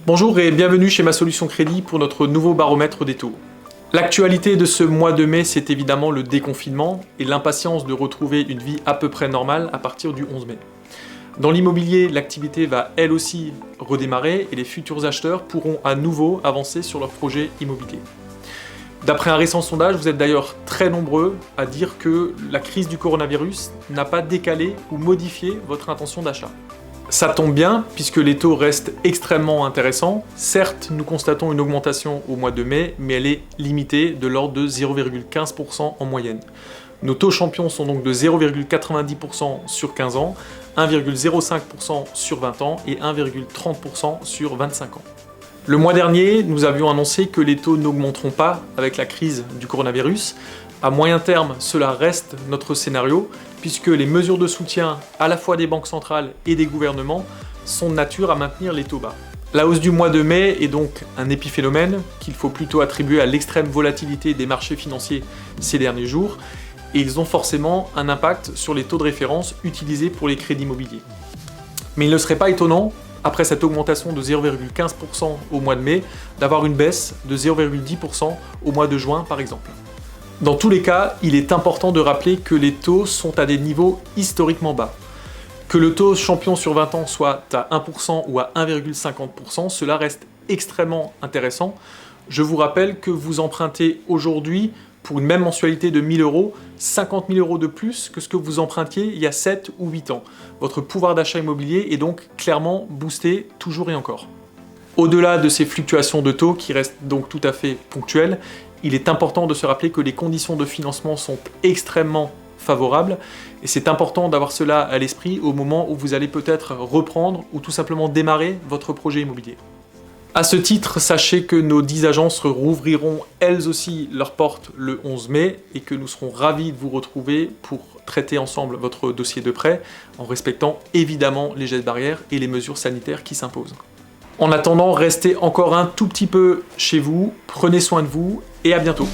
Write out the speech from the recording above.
Bonjour et bienvenue chez Ma Solution Crédit pour notre nouveau baromètre des taux. L'actualité de ce mois de mai, c'est évidemment le déconfinement et l'impatience de retrouver une vie à peu près normale à partir du 11 mai. Dans l'immobilier, l'activité va elle aussi redémarrer et les futurs acheteurs pourront à nouveau avancer sur leurs projets immobiliers. D'après un récent sondage, vous êtes d'ailleurs très nombreux à dire que la crise du coronavirus n'a pas décalé ou modifié votre intention d'achat. Ça tombe bien, puisque les taux restent extrêmement intéressants. Certes, nous constatons une augmentation au mois de mai, mais elle est limitée de l'ordre de 0,15% en moyenne. Nos taux champions sont donc de 0,90% sur 15 ans, 1,05% sur 20 ans et 1,30% sur 25 ans. Le mois dernier, nous avions annoncé que les taux n'augmenteront pas avec la crise du coronavirus. À moyen terme, cela reste notre scénario, puisque les mesures de soutien à la fois des banques centrales et des gouvernements sont de nature à maintenir les taux bas. La hausse du mois de mai est donc un épiphénomène qu'il faut plutôt attribuer à l'extrême volatilité des marchés financiers ces derniers jours, et ils ont forcément un impact sur les taux de référence utilisés pour les crédits immobiliers. Mais il ne serait pas étonnant, après cette augmentation de 0,15% au mois de mai, d'avoir une baisse de 0,10% au mois de juin par exemple. Dans tous les cas, il est important de rappeler que les taux sont à des niveaux historiquement bas. Que le taux champion sur 20 ans soit à 1% ou à 1,50%, cela reste extrêmement intéressant. Je vous rappelle que vous empruntez aujourd'hui, pour une même mensualité de 1 000 €, 50 000 € de plus que ce que vous empruntiez il y a 7 ou 8 ans. Votre pouvoir d'achat immobilier est donc clairement boosté toujours et encore. Au-delà de ces fluctuations de taux qui restent donc tout à fait ponctuelles, il est important de se rappeler que les conditions de financement sont extrêmement favorables et c'est important d'avoir cela à l'esprit au moment où vous allez peut-être reprendre ou tout simplement démarrer votre projet immobilier. À ce titre, sachez que nos 10 agences rouvriront elles aussi leurs portes le 11 mai et que nous serons ravis de vous retrouver pour traiter ensemble votre dossier de prêt en respectant évidemment les gestes barrières et les mesures sanitaires qui s'imposent. En attendant, restez encore un tout petit peu chez vous, prenez soin de vous et à bientôt.